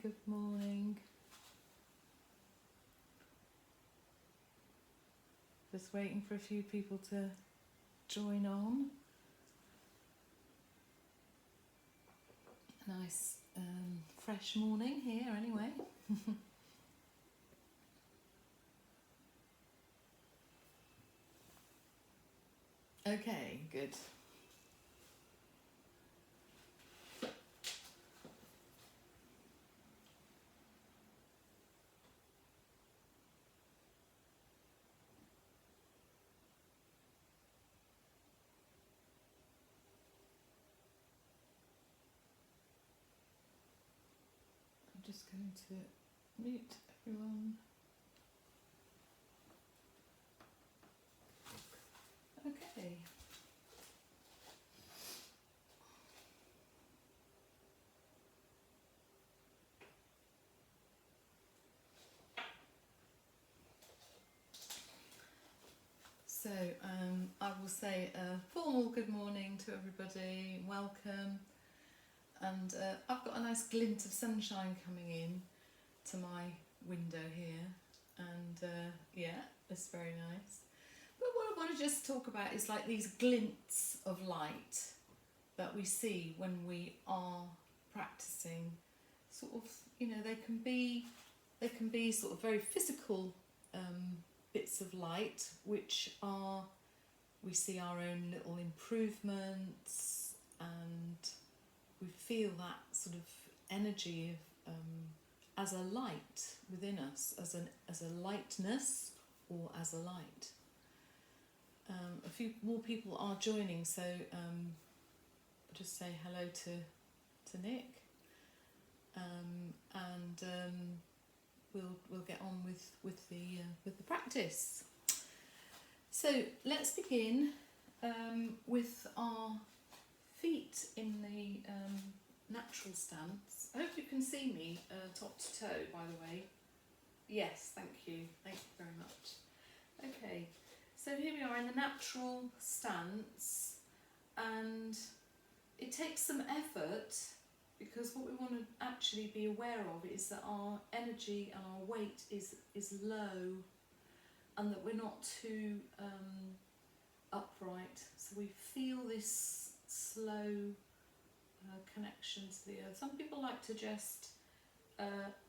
good morning. Just waiting for a few people to join on. A nice fresh morning here anyway. Okay, good. I'm just going to mute everyone. Okay. So I will say a formal good morning to everybody, welcome, and I've got a nice glint of sunshine coming in to my window here, and yeah, it's very nice. But what I want to just talk about is like these glints of light that we see when we are practicing. Sort of, you know, they can be sort of very physical bits of light, which are, we see our own little improvements, and we feel that sort of energy of as a light within us, as a lightness or as a light. A few more people are joining, so I'll just say hello to Nick, and we'll get on with the practice. So let's begin with our feet in the natural stance. I hope you can see me top to toe, by the way. Yes, thank you very much. Okay, so here we are in the natural stance, and it takes some effort, because what we want to actually be aware of is that our energy and our weight is low, and that we're not too upright. So we feel this slow connection to the earth. Some people like to just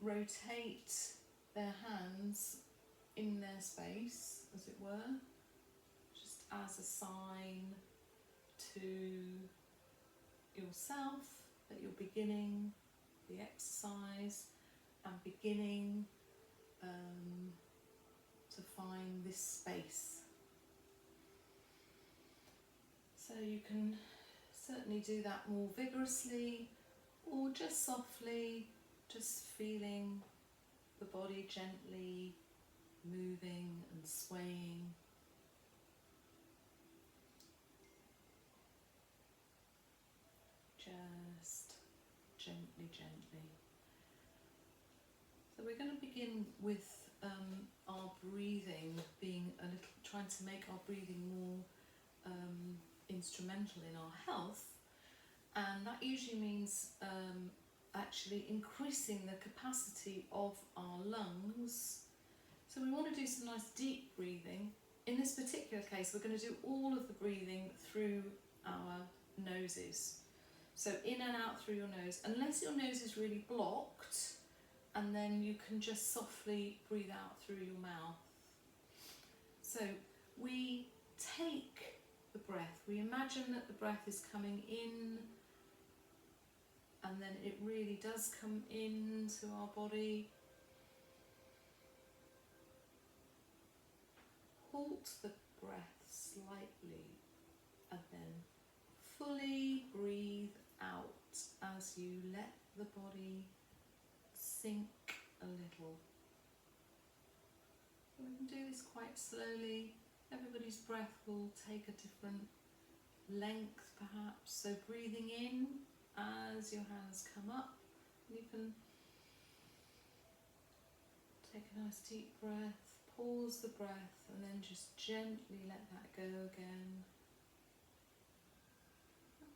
rotate their hands in their space, as it were, just as a sign to yourself that you're beginning the exercise and beginning to find this space. So you can certainly do that more vigorously, or just softly, just feeling the body gently moving and swaying. Just gently. So we're going to begin with our breathing, being a little, trying to make our breathing more instrumental in our health, and that usually means actually increasing the capacity of our lungs. So we want to do some nice deep breathing. In this particular case, we're going to do all of the breathing through our noses. So in and out through your nose, unless your nose is really blocked, and then you can just softly breathe out through your mouth. So we take the breath, we imagine that the breath is coming in, and then it really does come into our body. Halt the breath slightly, and then fully breathe out as you let the body sink a little. We can do this quite slowly. Everybody's breath will take a different length perhaps. So breathing in as your hands come up, you can take a nice deep breath, pause the breath, and then just gently let that go again.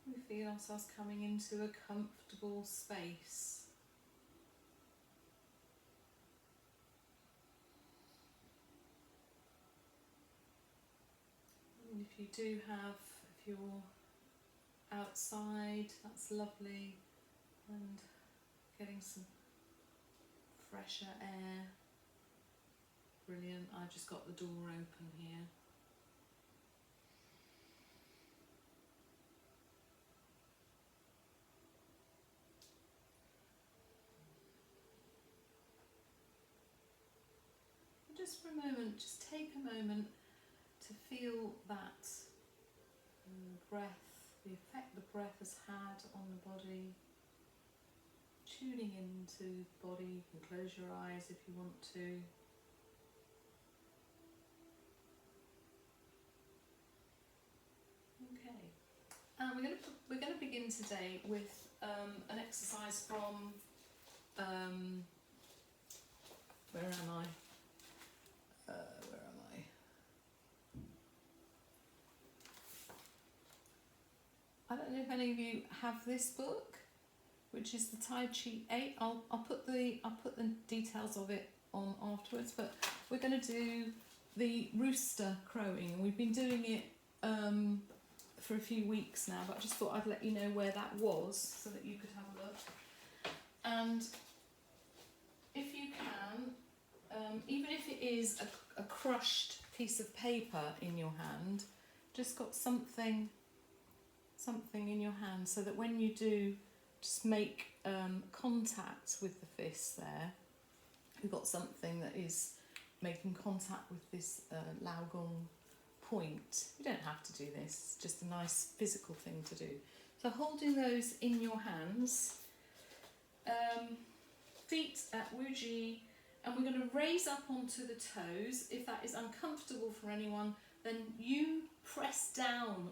We feel ourselves coming into a comfortable space. if you do have, if you're outside, that's lovely, and getting some fresher air. Brilliant. I just got the door open here. Just for a moment, just take a moment to feel that breath, the effect the breath has had on the body. Tuning into the body, you can close your eyes if you want to. Okay, and we're going to begin today with an exercise from where am I? I don't know if any of you have this book, which is the Tai Chi 8. I'll put the details of it on afterwards, but we're going to do the rooster crowing, and we've been doing it for a few weeks now, but I just thought I'd let you know where that was so that you could have a look. And if you can, even if it is a crushed piece of paper in your hand, just got something in your hand so that when you do just make contact with the fist there, you've got something that is making contact with this Lao Gong point. You don't have to do this, it's just a nice physical thing to do. So holding those in your hands, feet at Wuji, and we're going to raise up onto the toes. If that is uncomfortable for anyone, then you press down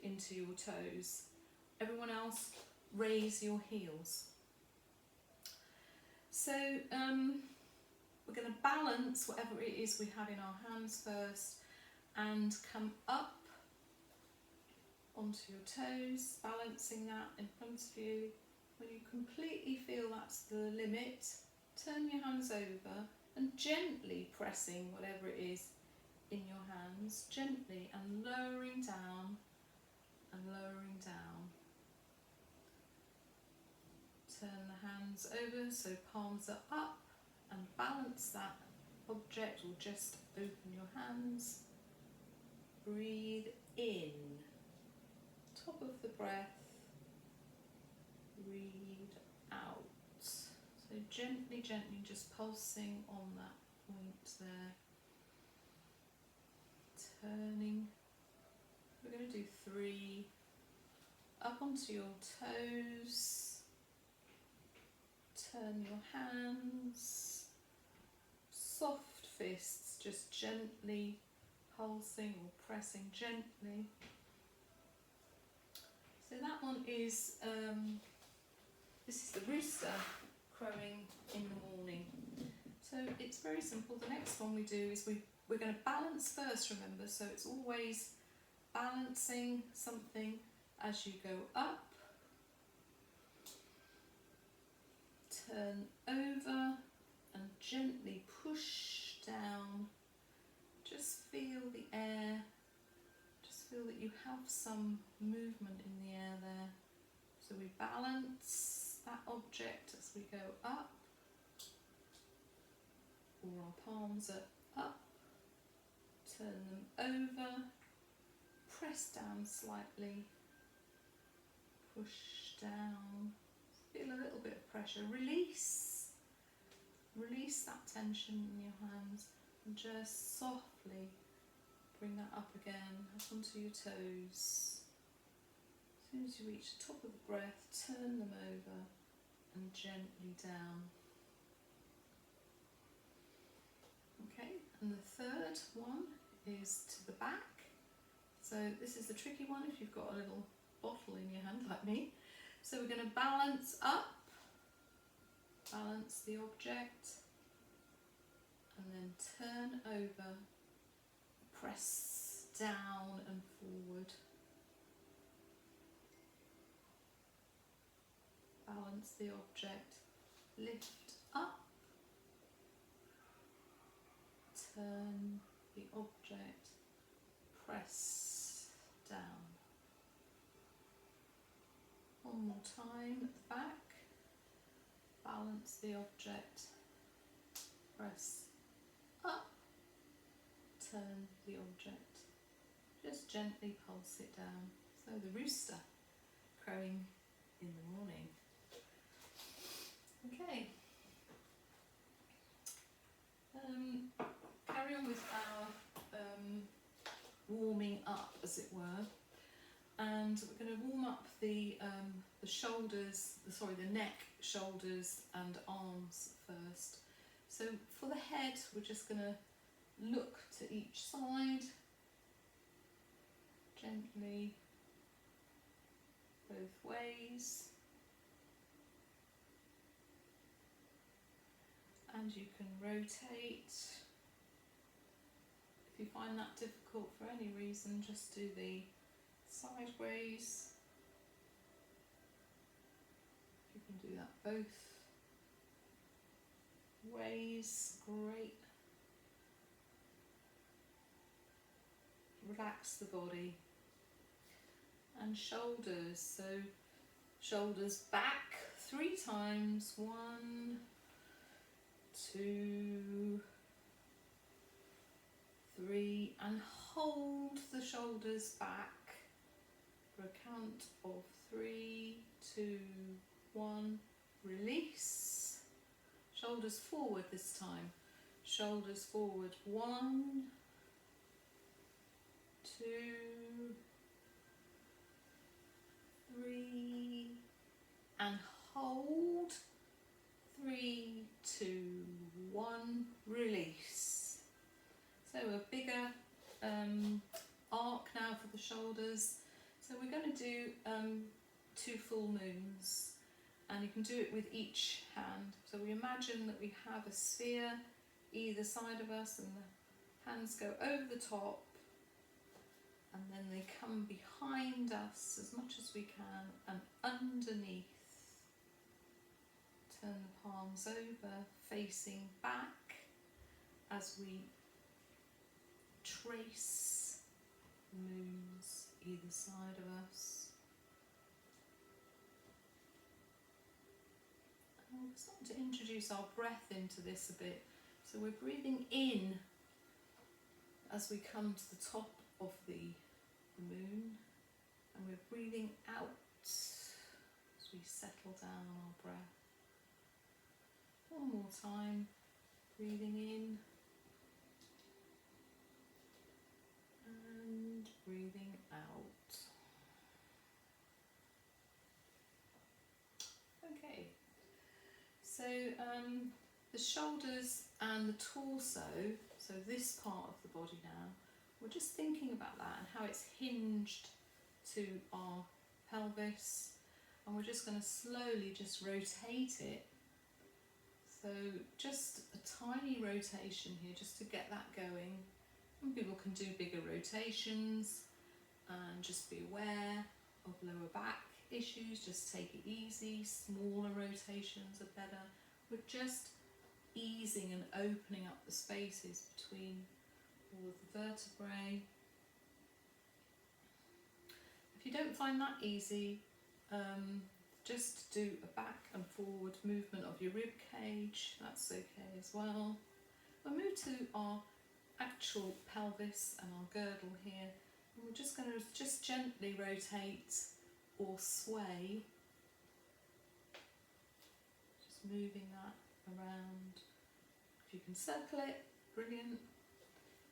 into your toes. Everyone else, raise your heels. So we're going to balance whatever it is we have in our hands first and come up onto your toes, balancing that in front of you. When you completely feel that's the limit, turn your hands over and gently pressing whatever it is in your hands, gently, and lowering down and lowering down. Turn the hands over so palms are up and balance that object, or just open your hands. Breathe in, top of the breath, breathe out. So gently, gently just pulsing on that point there. Turning. We're going to do 3. Up onto your toes. Turn your hands. Soft fists, just gently pulsing or pressing gently. So that one is, this is the rooster crowing in the morning. So it's very simple. The next one we do is we're going to balance first, remember, so it's always balancing something as you go up. Turn over and gently push down. Just feel the air. Just feel that you have some movement in the air there. So we balance that object as we go up, or our palms are up. Turn them over, press down slightly, push down, feel a little bit of pressure, release that tension in your hands, and just softly bring that up again, up onto your toes. As soon as you reach the top of the breath, turn them over and gently down. Okay, and the third one is to the back. So this is the tricky one if you've got a little bottle in your hand like me. So we're going to balance up, balance the object, and then turn over, press down and forward. Balance the object, lift up, turn the object, press One more time at the back. Balance the object, press up, turn the object, just gently pulse it down. So the rooster crowing in the morning. Okay. Carry on with our warming up, as it were, and we're going to warm up the shoulders, the neck, shoulders and arms first. So for the head, we're just going to look to each side, gently, both ways, and you can rotate. If you find that difficult for any reason, just do the sideways. You can do that both ways, great. Relax the body. And shoulders, so shoulders back 3 times, 1, 2, 3, and hold the shoulders back for a count of 3, 2, 1, release. Shoulders forward this time, shoulders forward, 1, 2, 3, and hold, 3, 2, 1, release. So a bigger arc now for the shoulders. So we're going to do 2 full moons, and you can do it with each hand. So we imagine that we have a sphere either side of us, and the hands go over the top, and then they come behind us as much as we can and underneath. Turn the palms over, facing back as we trace moons either side of us. And we're starting to introduce our breath into this a bit. So we're breathing in as we come to the top of the moon, and we're breathing out as we settle down our breath. One more time, breathing in and breathing out. Okay, so the shoulders and the torso, so this part of the body now, we're just thinking about that and how it's hinged to our pelvis, and we're just going to slowly just rotate it. So just a tiny rotation here just to get that going. Some people can do bigger rotations, and just be aware of lower back issues, just take it easy. Smaller rotations are better. We're just easing and opening up the spaces between all of the vertebrae. If you don't find that easy, just do a back and forward movement of your rib cage, that's okay as well. We'll move to our actual pelvis and our girdle here, and we're just going to just gently rotate or sway, just moving that around. If you can circle it, brilliant.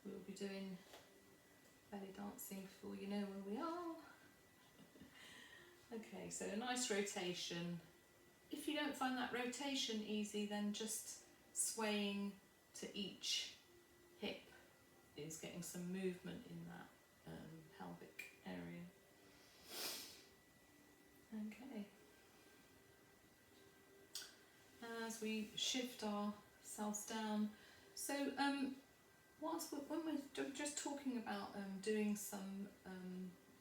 We'll be doing belly dancing before you know where we are. Okay, so a nice rotation. If you don't find that rotation easy, then just swaying to each hip is getting some movement in that pelvic area. Okay. As we shift ourselves down, so when we're just talking about doing some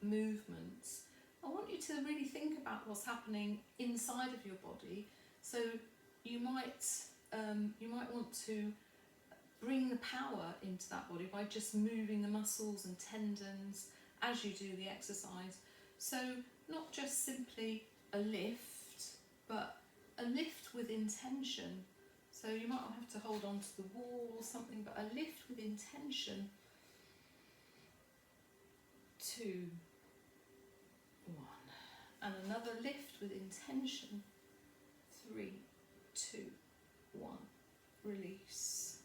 movements, I want you to really think about what's happening inside of your body. So you might want to bring the power into that body by just moving the muscles and tendons as you do the exercise. So not just simply a lift, but a lift with intention. So you might not have to hold on to the wall or something, but a lift with intention. 2, 1. And another lift with intention. 3, 2, 1. Release.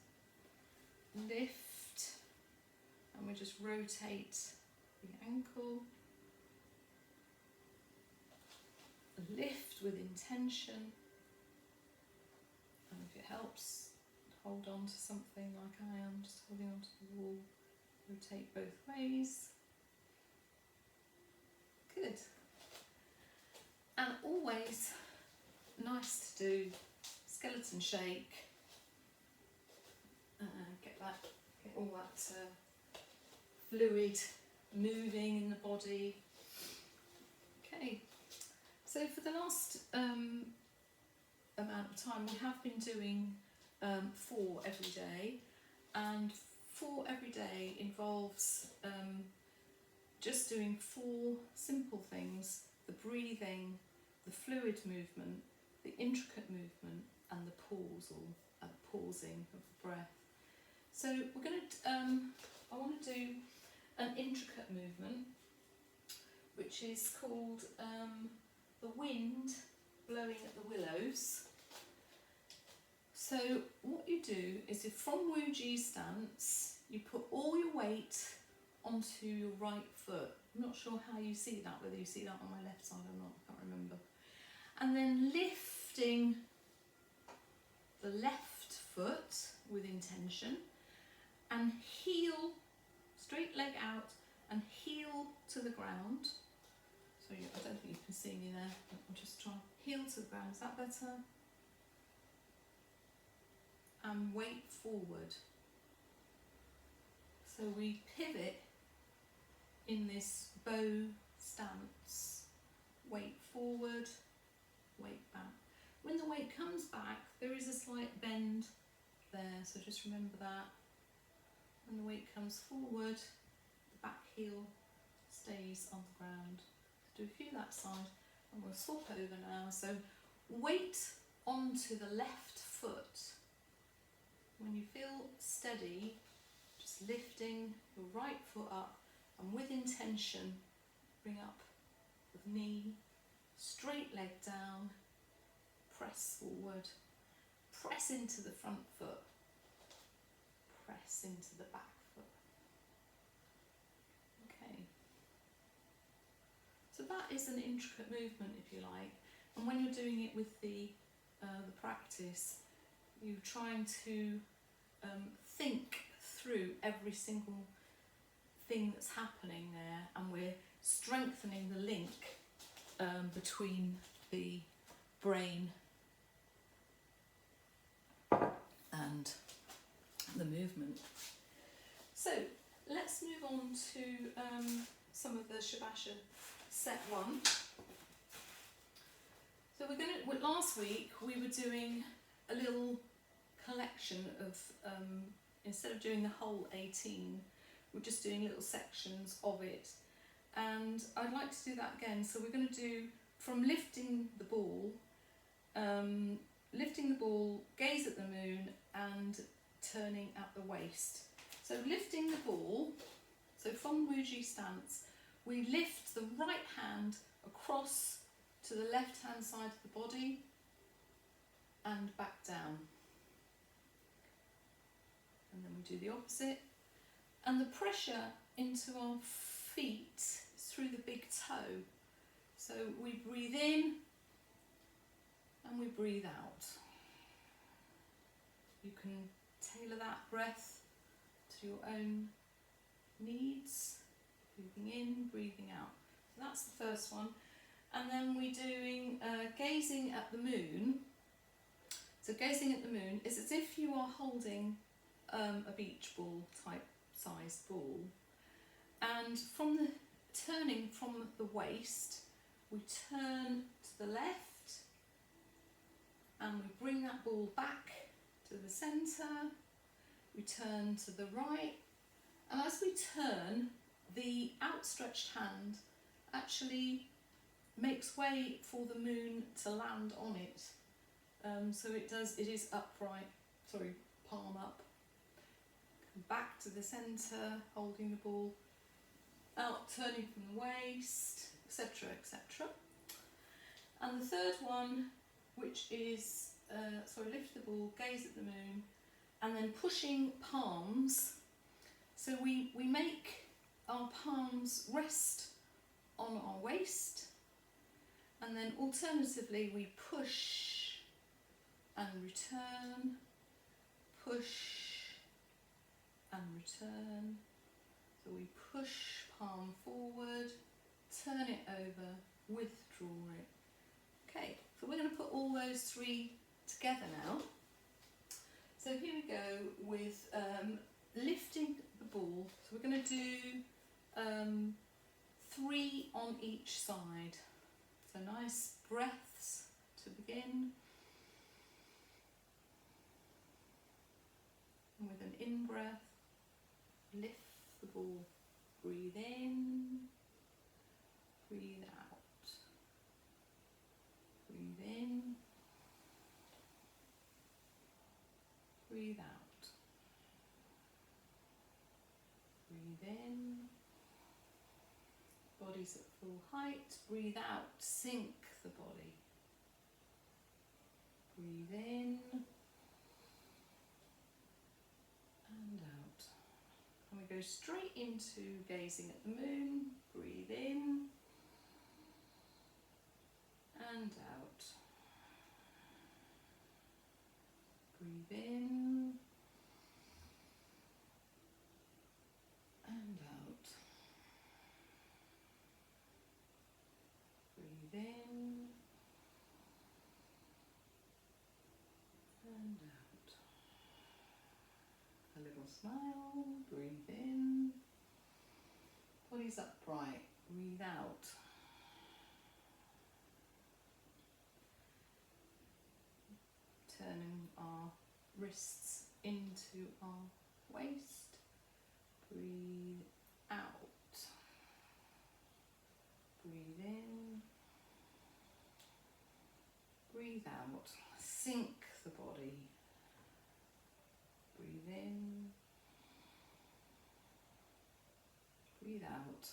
Lift. And we just rotate the ankle. Lift with intention. And if it helps, hold on to something like I am, just holding on to the wall. Rotate both ways. Good. And always nice to do skeleton shake. Get all that fluid moving in the body. Okay. So for the last amount of time, we have been doing 4 every day, and 4 every day involves just doing 4 simple things: the breathing, the fluid movement, the intricate movement, and the pause or pausing of the breath. So we're going to, I want to do an intricate movement, which is called the wind blowing at the willows. So what you do is, if from Wu Ji stance, you put all your weight onto your right foot. I'm not sure how you see that, whether you see that on my left side or not, I can't remember. And then lifting the left foot with intention, and heel, straight leg out, and heel to the ground. So I don't think you can see me there, but I'll just try heel to the ground. Is that better? And weight forward. So we pivot in this bow stance. Weight forward, weight back. When the weight comes back, there is a slight bend there, so just remember that. When the weight comes forward, the back heel stays on the ground. Do a few that side, and we'll swap over now. So weight onto the left foot. When you feel steady, just lifting your right foot up, and with intention, bring up the knee, straight leg down, press forward, press into the front foot, press into the back foot. Okay. So that is an intricate movement, if you like, and when you're doing it with the practice, you're trying to think through every single thing that's happening there, and we're strengthening the link between the brain and the movement. So let's move on to some of the Shavasana set 1. So last week we were doing a little collection of, instead of doing the whole 18, we're just doing little sections of it. And I'd like to do that again. So we're going to do from lifting the ball, gaze at the moon, and turning at the waist. So lifting the ball, so from Wu Ji stance, we lift the right hand across to the left hand side of the body and back down. And then we do the opposite. And the pressure into our feet is through the big toe. So we breathe in and we breathe out. You can tailor that breath to your own needs. Breathing in, breathing out. So that's the first one. And then we're doing gazing at the moon. So gazing at the moon is as if you are holding a beach ball type sized ball, and from the turning from the waist, we turn to the left and we bring that ball back to the centre, we turn to the right, and as we turn, the outstretched hand actually makes way for the moon to land on it. So it is upright, palm up. Back to the centre, holding the ball out, turning from the waist, etc, etc. And the third one, which is, lift the ball, gaze at the moon, and then pushing palms. So we make our palms rest on our waist, and then alternatively we push and return, push and return. So we push palm forward, turn it over, withdraw it. Okay, so we're going to put all those three together now. So here we go with lifting the ball. So we're going to do 3 on each side. So nice breaths to begin. And with an in-breath, lift the ball. Breathe in, breathe out. Breathe in, breathe out. Breathe in, body's at full height. Breathe out, sink the body. Breathe in and out. And we go straight into gazing at the moon. Breathe in and out. Breathe in and out. Breathe in and out. A little smile. Breathe in. Body's upright. Breathe out. Turning our wrists into our waist. Breathe out. Breathe in. Breathe out. Sink the body. Breathe in. Breathe out.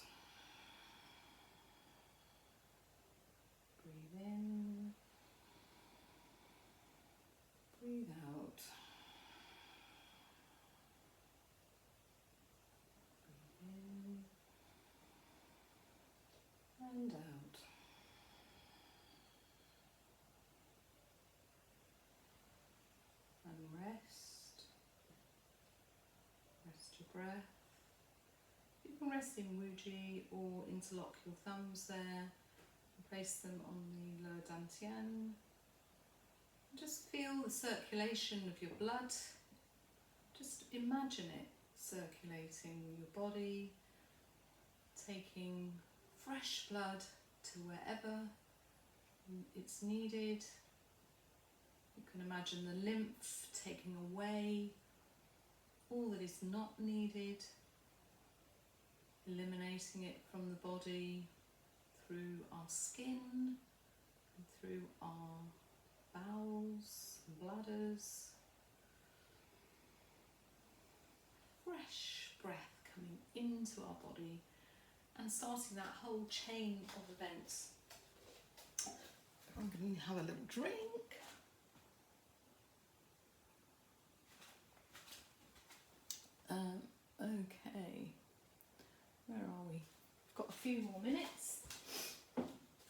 Breathe in. Breathe out. Breathe in and out. And rest. Rest your breath. You can rest in Wuji or interlock your thumbs there and place them on the lower dantian. Just feel the circulation of your blood. Just imagine it circulating your body, taking fresh blood to wherever it's needed. You can imagine the lymph taking away all that is not needed, eliminating it from the body through our skin and through our bowels and bladders. Fresh breath coming into our body and starting that whole chain of events. I'm going to have a little drink. Okay, where are we? We've got a few more minutes.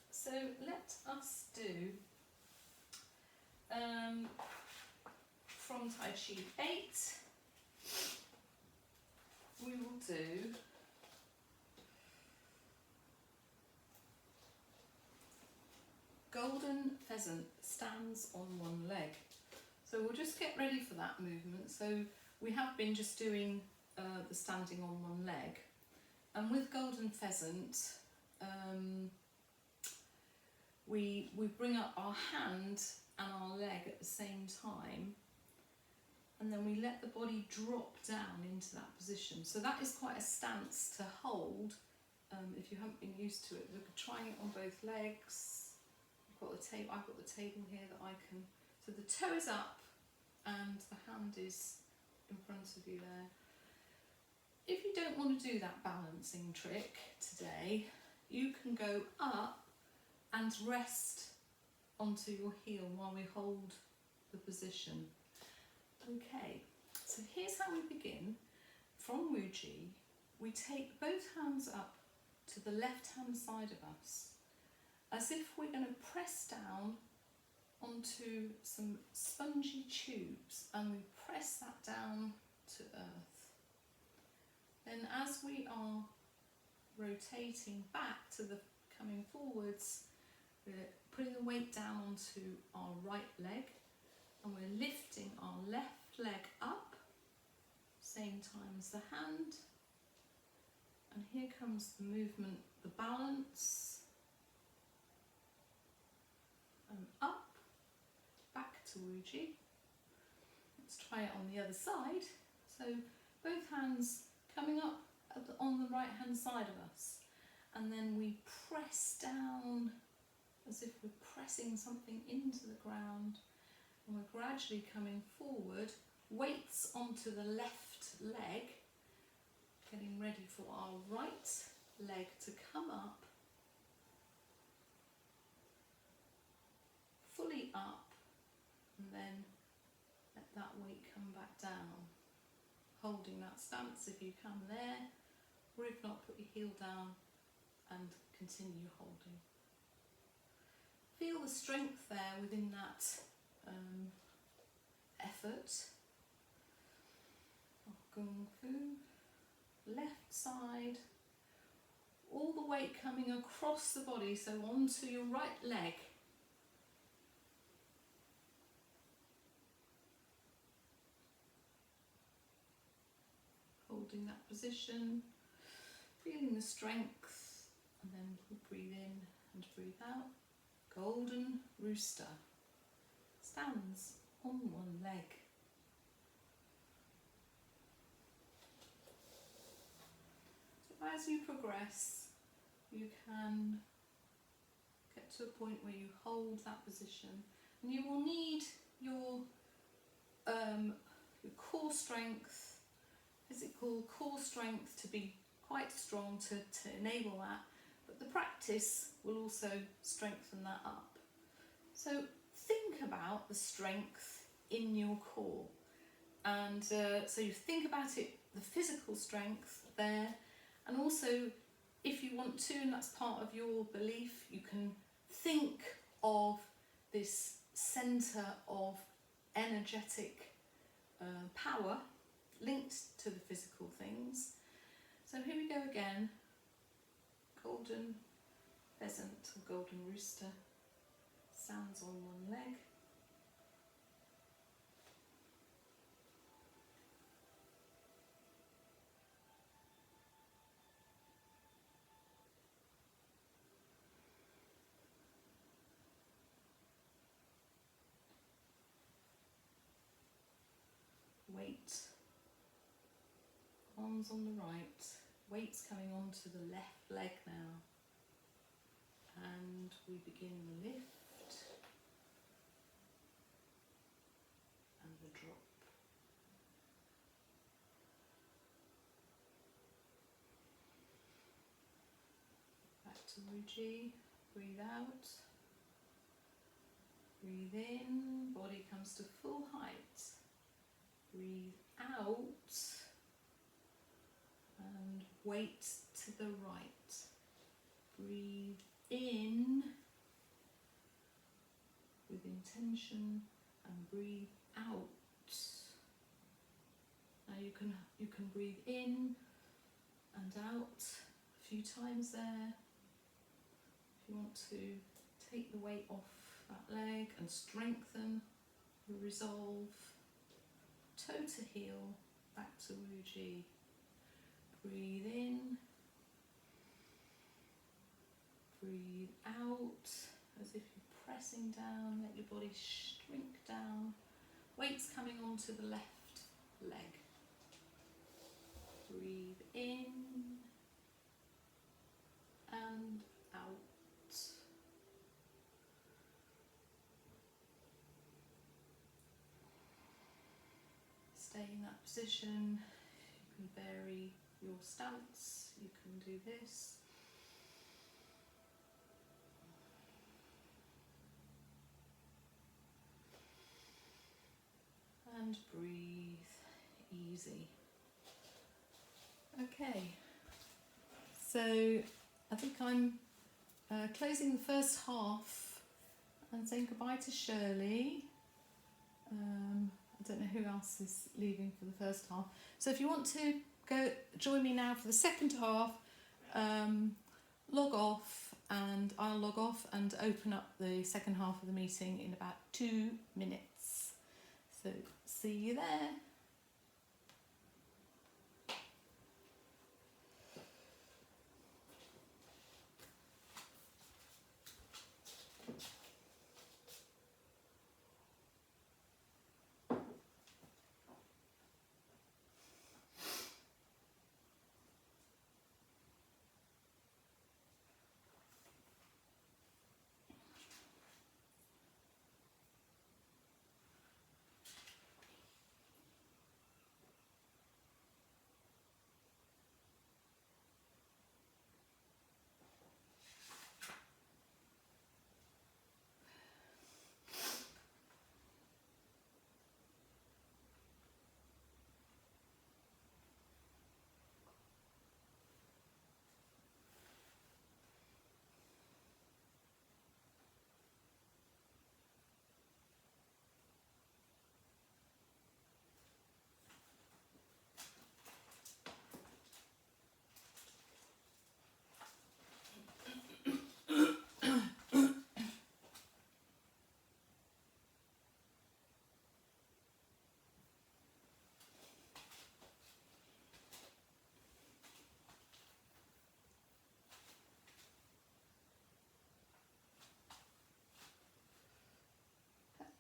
So let us do from Tai Chi 8, we will do golden pheasant stands on one leg. So we'll just get ready for that movement. So we have been just doing the standing on one leg, and with golden pheasant we bring up our hand and our leg at the same time, and then we let the body drop down into that position. So that is quite a stance to hold if you haven't been used to it, look at trying it on both legs. I've got the table here that I can, so the toe is up and the hand is in front of you there. If you don't want to do that balancing trick today, you can go up and rest onto your heel while we hold the position. Okay, so here's how we begin. From Wuji, we take both hands up to the left hand side of us, as if we're going to press down onto some spongy tubes, and we press that down to earth. Then as we are rotating back to the coming forwards, we're putting the weight down onto our right leg, and we're lifting our left leg up, same time as the hand. And here comes the movement, the balance, and up, back to Wuji. Let's try it on the other side. So both hands coming up on the right hand side of us, and then we press down as if we're pressing something into the ground, and we're gradually coming forward, weights onto the left leg, getting ready for our right leg to come up, fully up, and then let that weight come back down, holding that stance if you can there, or if not, put your heel down and continue holding. Feel the strength there within that effort. Gung Fu. Left side, all the weight coming across the body, so onto your right leg. Holding that position, feeling the strength, and then breathe in and breathe out. Golden Rooster stands on one leg. So as you progress, you can get to a point where you hold that position, and you will need your core strength, physical core strength, to be quite strong to enable that, but the practice will also strengthen that up. So think about the strength in your core, and so you think about it, the physical strength there, and also if you want to, and that's part of your belief, you can think of this centre of energetic power linked to the physical things. So here we go again. Golden pheasant or golden rooster stands on one leg. Weight, arms on the right, weight's coming onto the left leg now, and we begin the lift and the drop. Back to Wuji, breathe out, breathe in, body comes to full height. Breathe out and weight to the right. Breathe in with intention and breathe out. Now you can breathe in and out a few times there. If you want to take the weight off that leg and strengthen the resolve. Toe to heel, back to Wuji. Breathe in, breathe out, as if you're pressing down, let your body shrink down. Weight's coming onto the left leg. Breathe in, and out. Stay in that position. You can vary your stance. You can do this. And breathe easy. Okay, so I think I'm closing the first half and saying goodbye to Shirley. I don't know who else is leaving for the first half. So if you want to go join me now for the second half, log off, and I'll log off and open up the second half of the meeting in about 2 minutes. So see you there.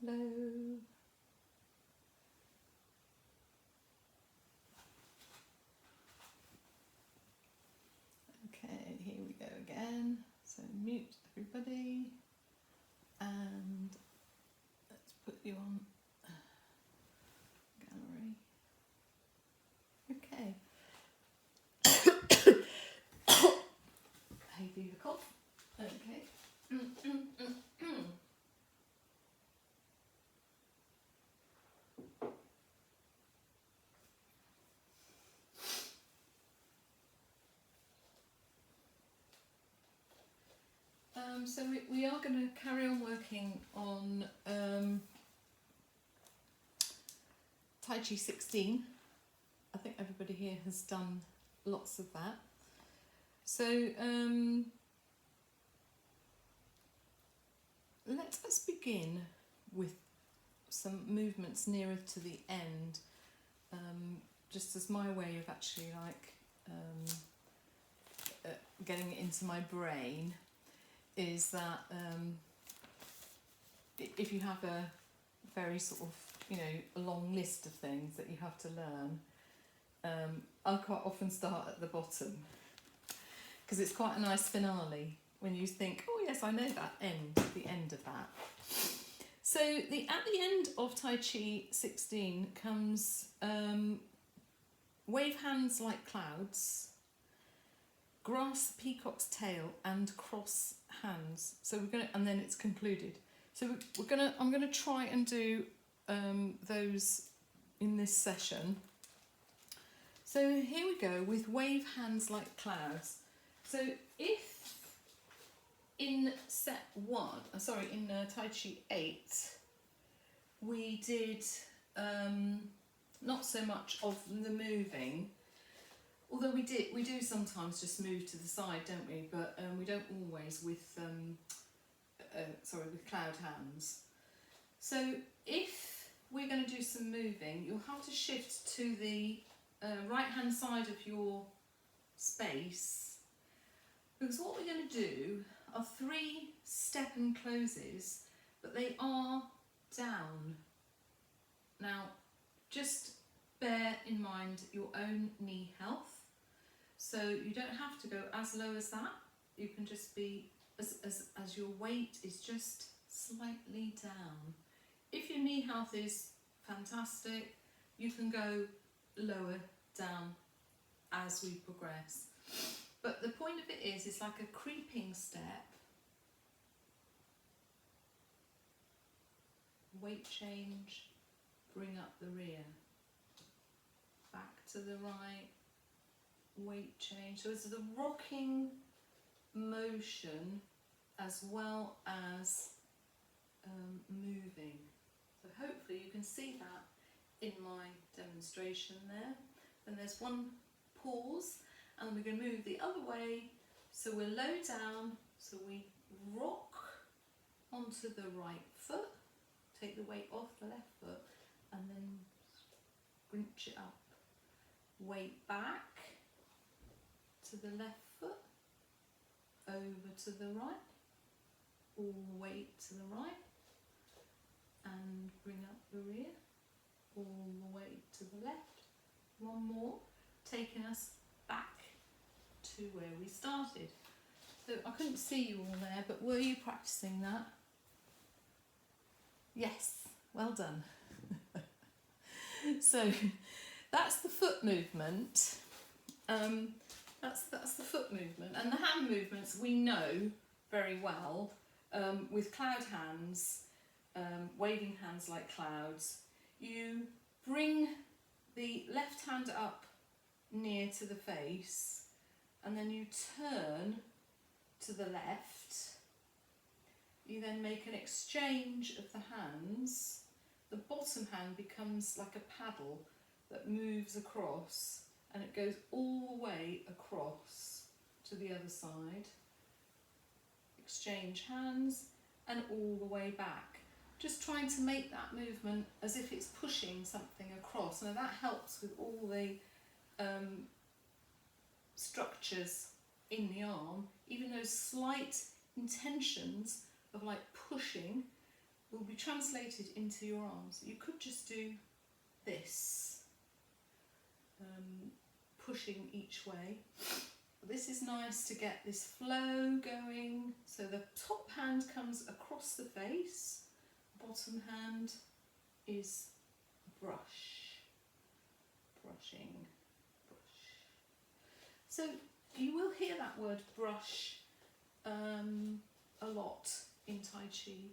Hello. Okay, here we go again. So mute everybody, and let's put you on gallery. Okay. Hay fever cough. Okay. So we are going to carry on working on Tai Chi 16. I think everybody here has done lots of that. So let us begin with some movements nearer to the end, just as my way of actually getting it into my brain. Is that if you have a very sort of, a long list of things that you have to learn, I'll quite often start at the bottom, because it's quite a nice finale when you think, oh yes, I know that the end of that. So at the end of Tai Chi 16 comes wave hands like clouds, grasp the peacock's tail, and cross hands. So we're gonna, and then it's concluded. So I'm gonna try and do those in this session. So here we go with wave hands like clouds. So if in set 1, in Tai Chi 8, we did not so much of the moving. Although we do sometimes just move to the side, don't we? But we don't always with with cloud hands. So if we're going to do some moving, you'll have to shift to the right hand side of your space, because what we're going to do are 3 step and closes, but they are down. Now, just bear in mind your own knee health. So you don't have to go as low as that. you can just be, as your weight is just slightly down. If your knee health is fantastic, you can go lower down as we progress. But the point of it is, it's like a creeping step. Weight change, bring up the rear. Back to the right, weight change. So it's the rocking motion as well as moving. So hopefully you can see that in my demonstration there. Then there's one pause, and then we're going to move the other way. So we're low down, so we rock onto the right foot, take the weight off the left foot, and then scrunch it up. Weight back to the left foot, over to the right, all the weight to the right, and bring up the rear, all the way to the left. One more, taking us back to where we started. So I couldn't see you all there, but were you practicing that? Yes, well done. So that's the foot movement. That's the foot movement, and the hand movements we know very well with cloud hands, waving hands like clouds. You bring the left hand up near to the face, and then you turn to the left. You then make an exchange of the hands. The bottom hand becomes like a paddle that moves across, and it goes all the way across to the other side. Exchange hands, and all the way back. Just trying to make that movement as if it's pushing something across. Now that helps with all the structures in the arm. Even those slight intentions of like pushing will be translated into your arms. You could just do this, pushing each way. This is nice to get this flow going. So the top hand comes across the face, bottom hand is brush, brushing, brush. So you will hear that word brush a lot in Tai Chi,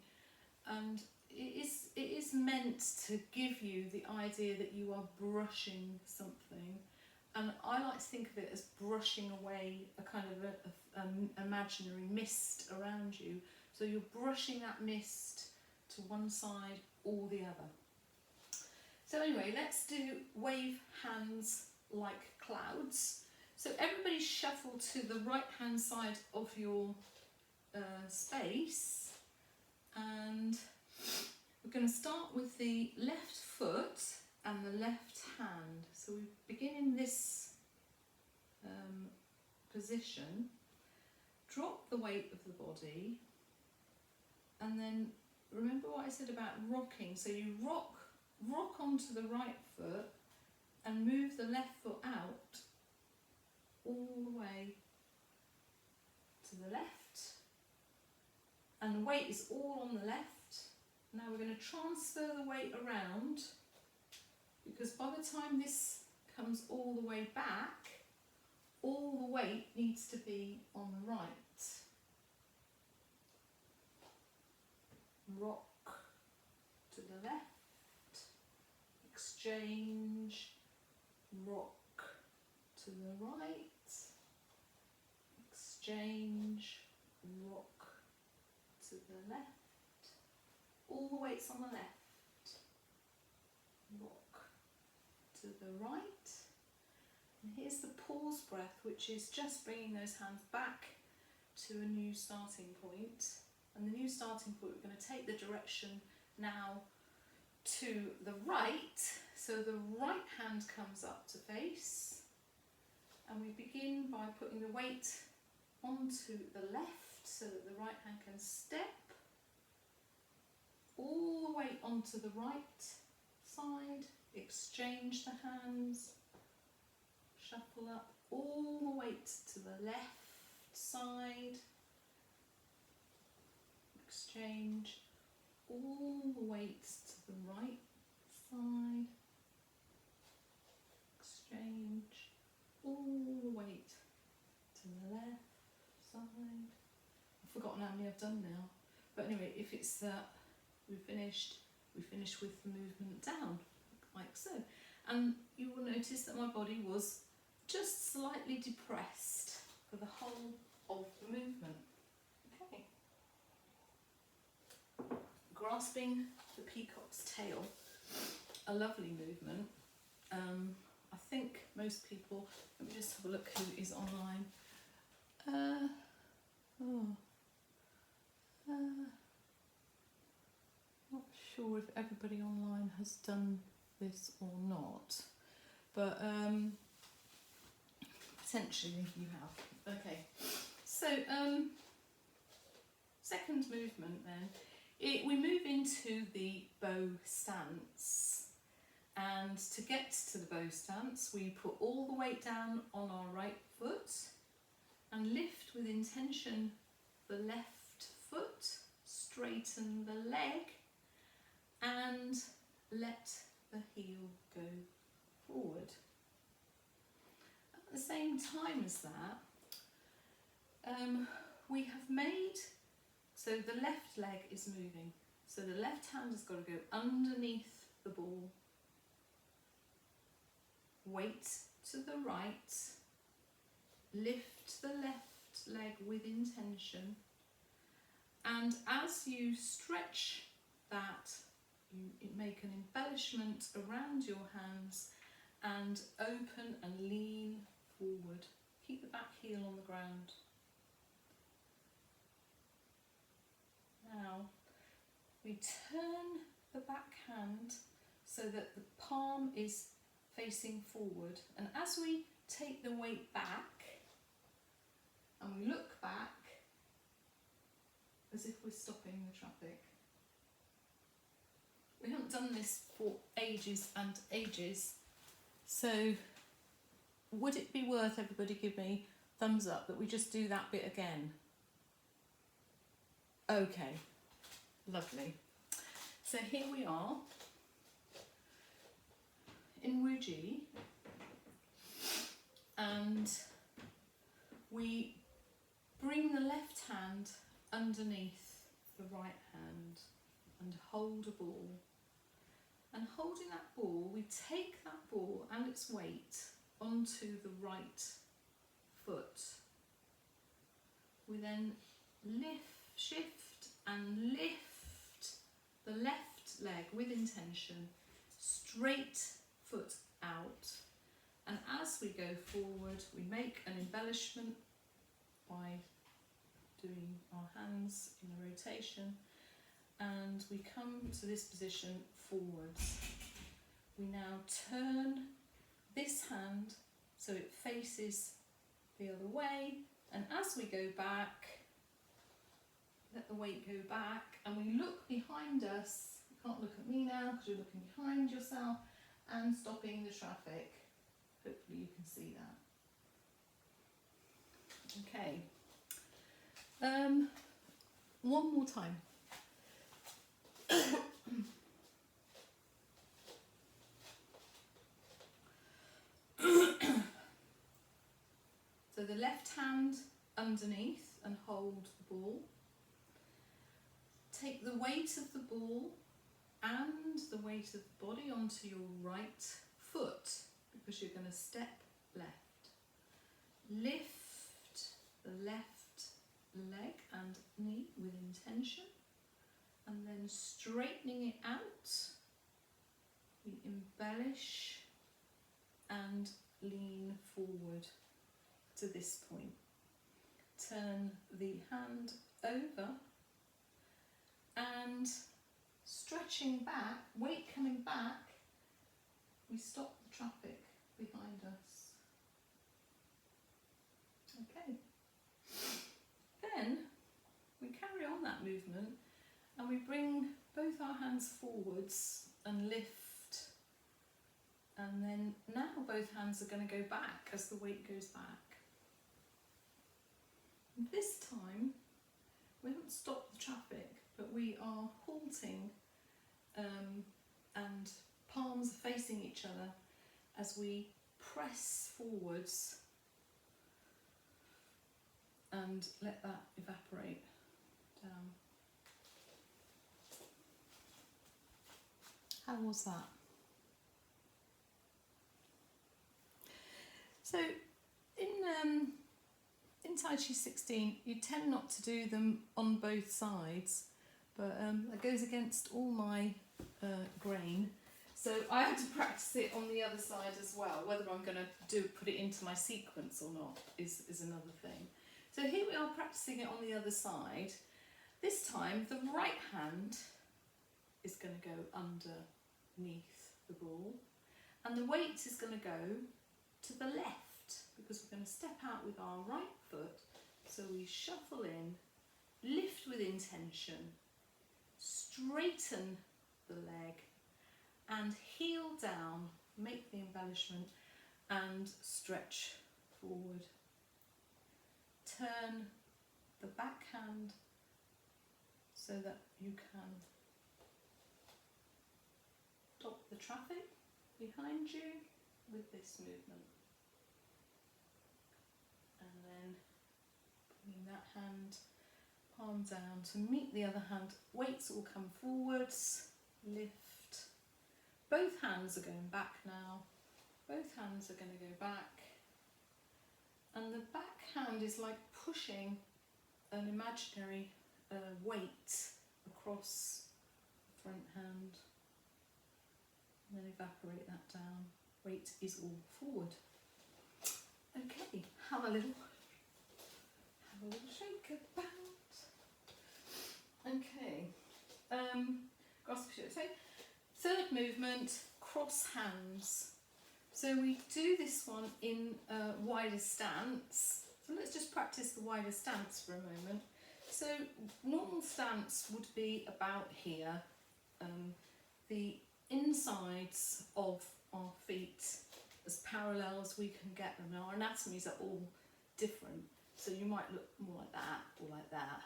and it is meant to give you the idea that you are brushing something. And I like to think of it as brushing away a kind of an imaginary mist around you. So you're brushing that mist to one side or the other. So anyway, let's do wave hands like clouds. So everybody shuffle to the right hand side of your space, and we're going to start with the left foot and the left hand. So we begin in this position, drop the weight of the body, and then remember what I said about rocking. So you rock onto the right foot and move the left foot out all the way to the left, and the weight is all on the left. Now we're going to transfer the weight around, because by the time this comes all the way back, all the weight needs to be on the right. Rock to the left, exchange, rock to the right, exchange, rock to the left, all the weight's on the left, rock to the right. And here's the pause breath, which is just bringing those hands back to a new starting point. And the new starting point, we're going to take the direction now to the right. So the right hand comes up to face, and we begin by putting the weight onto the left so that the right hand can step all the way onto the right side, exchange the hands, shuffle up all the weight to the left, side, exchange all the weight to the right side, exchange all the weight to the left side. I've forgotten how many I've done now, but anyway, if it's that we finish with the movement down, like so. And you will notice that my body was just slightly depressed for the whole of the movement. Okay. Grasping the peacock's tail, a lovely movement. I think most people, let me just have a look who is online. Not sure if everybody online has done this or not, but potentially you have. Okay, so second movement then, we move into the bow stance, and to get to the bow stance we put all the weight down on our right foot and lift with intention the left foot, straighten the leg and let the heel go forward. At the same time as that, we have made, so the left leg is moving, so the left hand has got to go underneath the ball, weight to the right, lift the left leg with intention, and as you stretch that, you make an embellishment around your hands and open and lean forward. Keep the back heel on the ground. Now we turn the back hand so that the palm is facing forward, and as we take the weight back and we look back as if we're stopping the traffic. We haven't done this for ages and ages, so would it be worth everybody give me thumbs up that we just do that bit again? Okay, lovely. So here we are in Wuji, and we bring the left hand underneath the right hand and hold a ball. And holding that ball, we take that ball and its weight onto the right foot. We then shift and lift the left leg with intention, straight foot out, and as we go forward we make an embellishment by doing our hands in a rotation, and we come to this position forwards. We now turn this hand so it faces the other way, and as we go back, let the weight go back, and we look behind us. You can't look at me now because you're looking behind yourself, and stopping the traffic. Hopefully you can see that. Okay. One more time. So the left hand underneath and hold the ball. Take the weight of the ball and the weight of the body onto your right foot, because you're going to step left. Lift the left leg and knee with intention, and then straightening it out, we embellish and lean forward to this point. Turn the hand over and stretching back, weight coming back, we stop the traffic behind us. Okay. Then we carry on that movement and we bring both our hands forwards and lift, and then now both hands are going to go back as the weight goes back. This time we haven't stopped the traffic, but we are halting and palms are facing each other as we press forwards and let that evaporate down. How was that? So in Tai Chi 16 you tend not to do them on both sides, but that goes against all my grain. So I have to practice it on the other side as well. Whether I'm going to put it into my sequence or not is another thing. So here we are practicing it on the other side. This time the right hand is going to go underneath the ball and the weight is going to go to the left because we're going to step out with our right foot. So we shuffle in, lift with intention, straighten the leg and heel down, make the embellishment and stretch forward. Turn the backhand so that you can stop the traffic behind you with this movement. And then bringing that hand, palm down to meet the other hand, weights will come forwards, lift. Both hands are going back now, both hands are going to go back. And the back hand is like pushing an imaginary weight across the front hand. And then evaporate that down. Weight is all forward. Okay, have a little shake about. Okay, grasp. So third movement, cross hands. So we do this one in a wider stance. So let's just practice the wider stance for a moment. So normal stance would be about here. The insides of our feet as parallel as we can get them. Now our anatomies are all different, so you might look more like that or like that.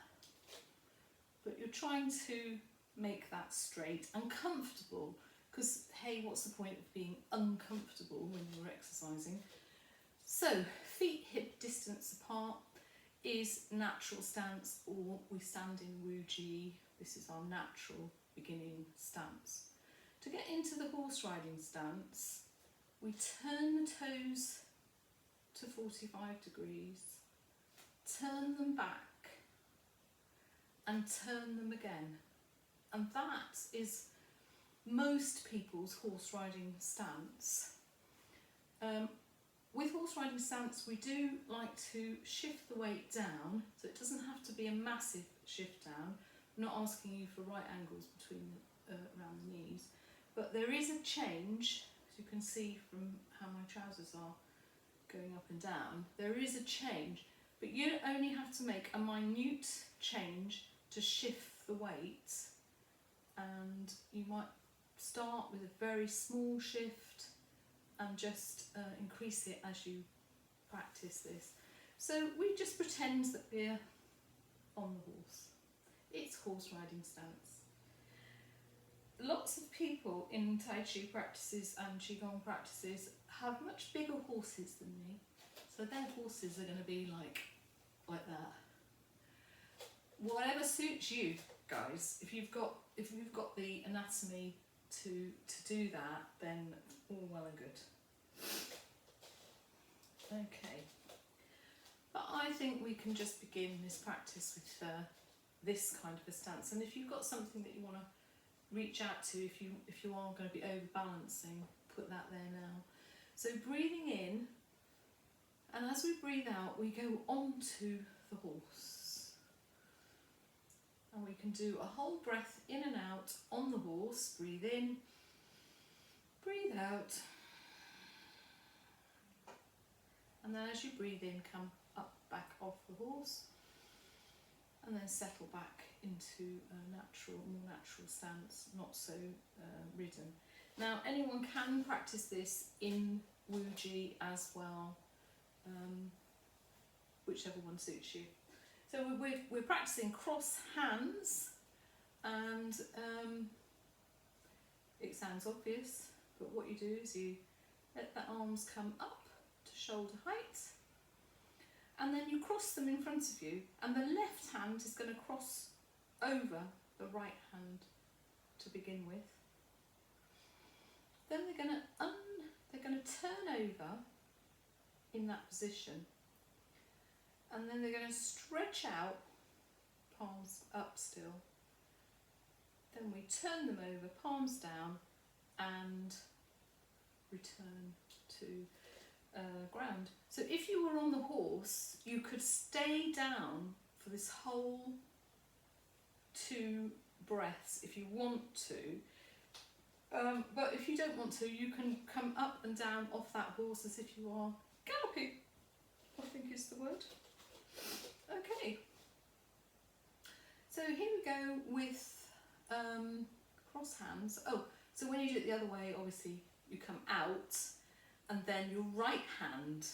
But you're trying to make that straight and comfortable, because hey, what's the point of being uncomfortable when you're exercising? So feet hip distance apart is natural stance, or we stand in Wuji. This is our natural beginning stance. To get into the horse riding stance, we turn the toes to 45 degrees, turn them back and turn them again. And that is most people's horse riding stance. With horse riding stance, we do like to shift the weight down, so it doesn't have to be a massive shift down. I'm not asking you for right angles between around the knees, but there is a change, as you can see from how my trousers are going up and down. There is a change, but you only have to make a minute change to shift the weight, and you might start with a very small shift and just increase it as you practice this. So we just pretend that we're on the horse. It's horse riding stance. Lots of people in Tai Chi practices and Qigong practices have much bigger horses than me, so their horses are going to be like that. Whatever suits you guys. If you've got the anatomy to do that, then all well and good. Okay, but I think we can just begin this practice with this kind of a stance. And if you've got something that you want to reach out to, if you are going to be overbalancing, put that there now. So breathing in, and as we breathe out, we go onto the horse. And we can do a whole breath in and out on the horse. Breathe in, breathe out. And then as you breathe in, come up, back off the horse. And then settle back into a more natural stance, not so ridden. Now, anyone can practice this in Wuji as well, whichever one suits you. So we're practicing cross hands, and it sounds obvious, but what you do is you let the arms come up to shoulder height, and then you cross them in front of you, and the left hand is going to cross over the right hand to begin with. Then they're going to turn over in that position, and then they're going to stretch out, palms up still. Then we turn them over, palms down, and return to ground. So if you were on the horse, you could stay down for this whole 2 breaths if you want to. But if you don't want to, you can come up and down off that horse as if you are galloping, I think is the word. Okay. So here we go with cross hands. Oh, so when you do it the other way, obviously you come out, and then your right hand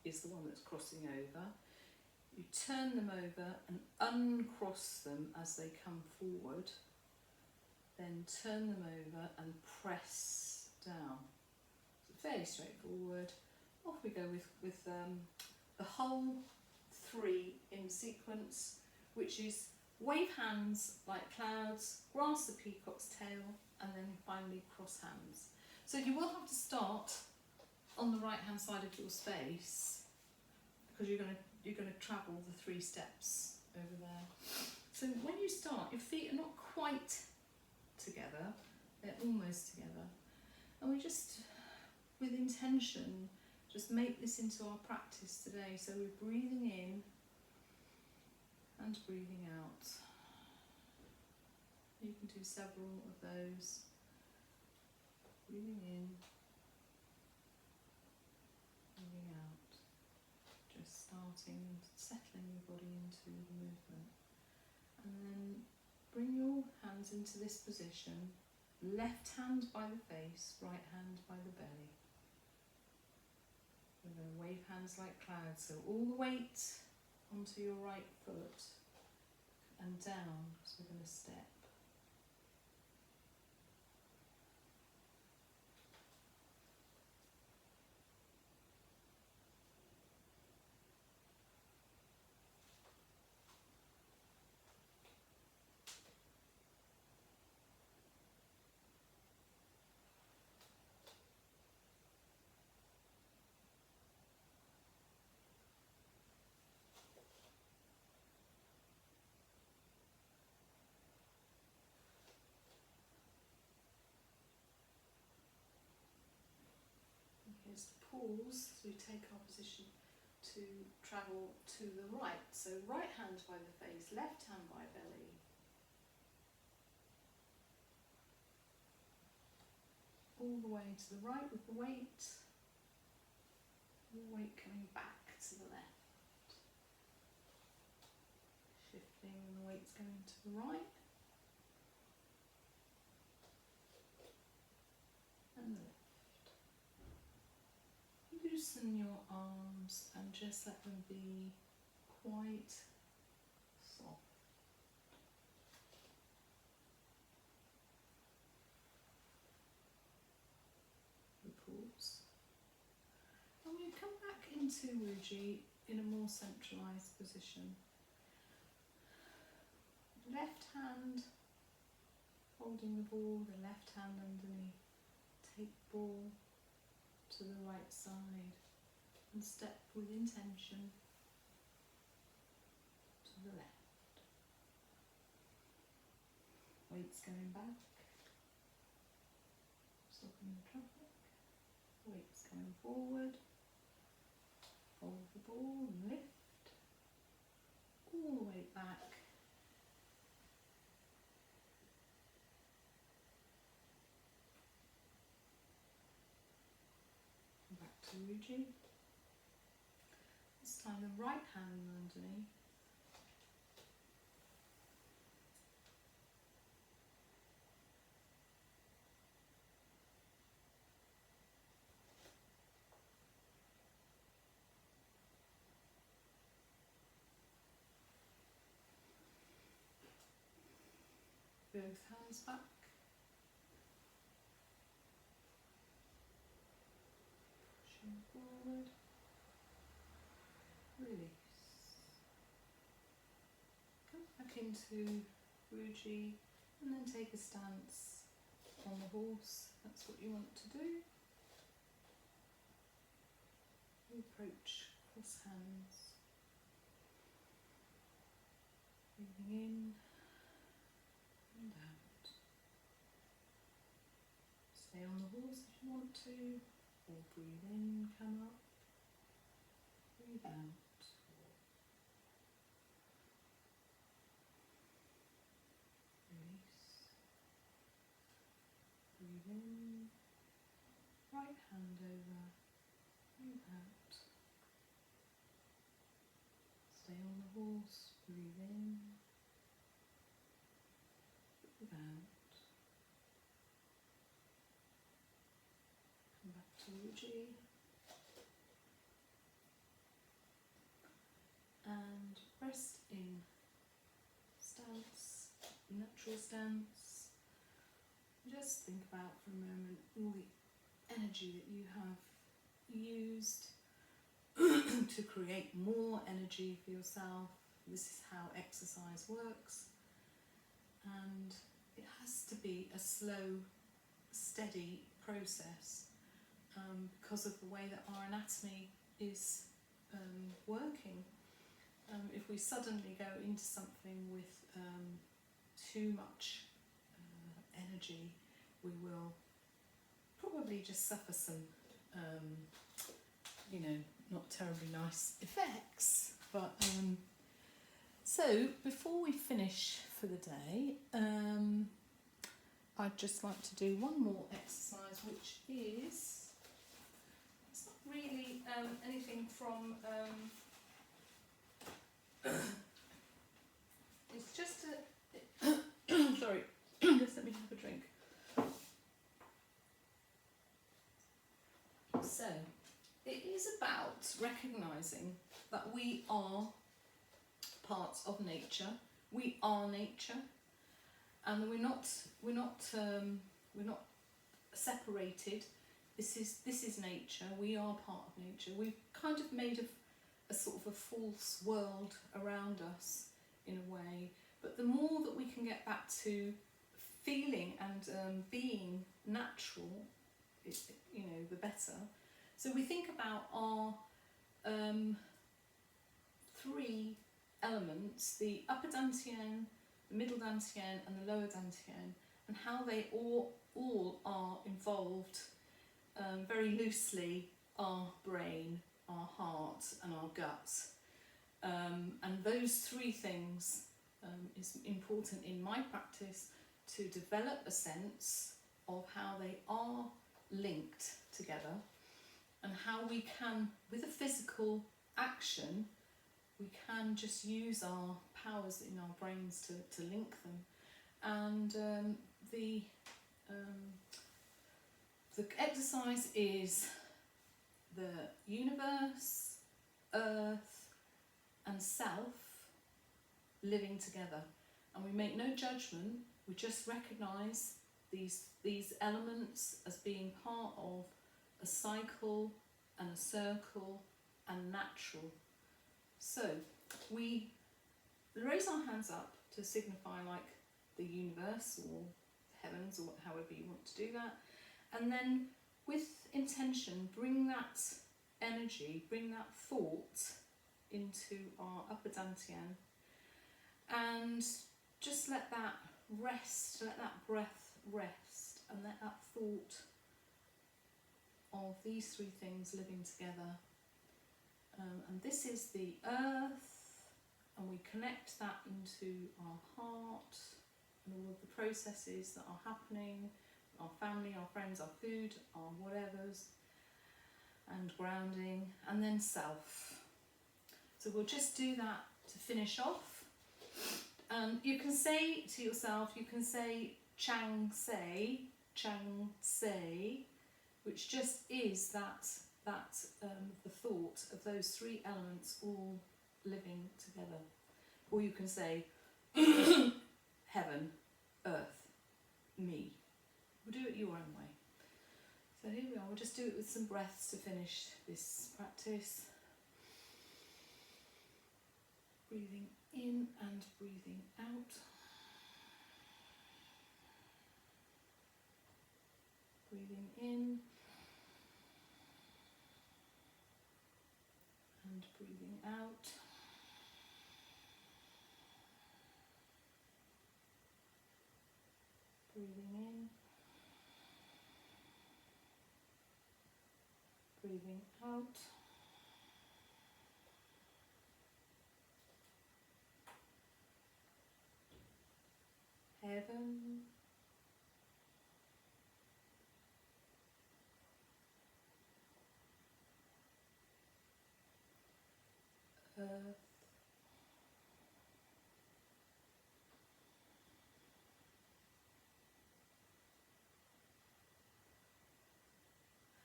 is the one that's crossing over. You turn them over and uncross them as they come forward, then turn them over and press down. So fairly straightforward. Off we go with the whole 3 in sequence, which is wave hands like clouds, grasp the peacock's tail, and then finally cross hands. So you will have to start on the right hand side of your space, because you're going to travel the 3 steps over there. So when you start, your feet are not quite together, they're almost together, and we just, with intention, just make this into our practice today. So we're breathing in and breathing out. You can do several of those. Breathing in, breathing out. Just starting, settling your body into the movement. And then bring your hands into this position. Left hand by the face, right hand by the belly. We're going to wave hands like clouds, so all the weight onto your right foot and down, because we're going to step. Here's the pause as we take our position to travel to the right. So right hand by the face, left hand by belly. All the way to the right with the weight. The weight coming back to the left. Shifting, and the weight's going to the right. And the left. Loosen your arms and just let them be quite soft. The pause. And we come back into Wuji in a more centralised position. Left hand holding the ball, the left hand underneath. Take ball to the right side and step with intention to the left. Weights going back, stopping the traffic. Weights going forward. Hold the ball and lift. All the way back. Back to Wuji. This time the right hand underneath. both hands back. Pushing forward. Release. Come back into Guruji and then take a stance on the horse. That's what you want to do. Approach cross hands. Breathing in and out. Stay on the horse if you want to, or breathe in, come up, breathe out. Release. Breathe in, right hand over, breathe out. Stay on the horse, breathe in, breathe out. Come back to Uji. And rest in stance, natural stance. Just think about for a moment all the energy that you have used to create more energy for yourself. This is how exercise works, and it has to be a slow, steady process because of the way that our anatomy is working. If we suddenly go into something with too much energy, we will probably just suffer some not terribly nice effects. But so before we finish for the day, I'd just like to do one more exercise, which is, it's not really anything from it's just a sorry, just let me have a drink. So it is about recognising that we are parts of nature. We are nature, and we're not separated. This is nature. We are part of nature. We've kind of made a sort of a false world around us in a way. But the more that we can get back to feeling and being natural, the better. So we think about our three elements, the upper dantian, the middle dantian and the lower dantian, and how they all are involved very loosely, our brain, our heart and our gut. And those three things is important in my practice to develop a sense of how they are linked together, and how we can, with a physical action, we can just use our powers in our brains to link them. And the exercise is the universe, earth and self living together. And we make no judgment, we just recognise these elements as being part of a cycle and a circle and natural. So we raise our hands up to signify like the universe or the heavens or however you want to do that, and then with intention bring that energy, bring that thought into our upper dantian, and just let that rest, let that breath rest, and let that thought of these three things living together. And this is the earth, and we connect that into our heart and all of the processes that are happening, our family, our friends, our food, our whatevers, and grounding, and then self. So we'll just do that to finish off. You can say to yourself, you can say Chang Sei, which just is that the thought of those three elements all living together. Or you can say heaven, earth, me. We'll do it your own way. So here we are, we'll just do it with some breaths to finish this practice. Breathing in and breathing out. Breathing in and breathing out. Breathing in, breathing out. Heaven, earth,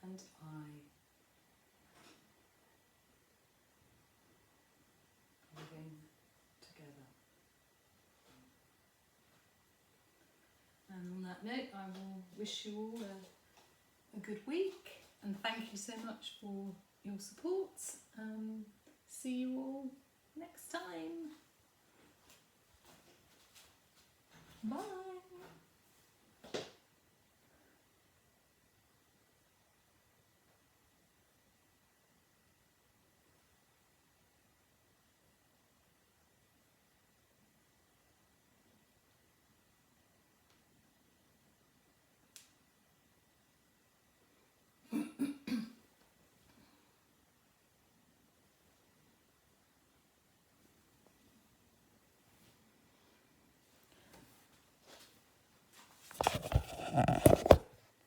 and I. Living together. And on that note, I will wish you all a good week, and thank you so much for your support. See you all next time. Bye.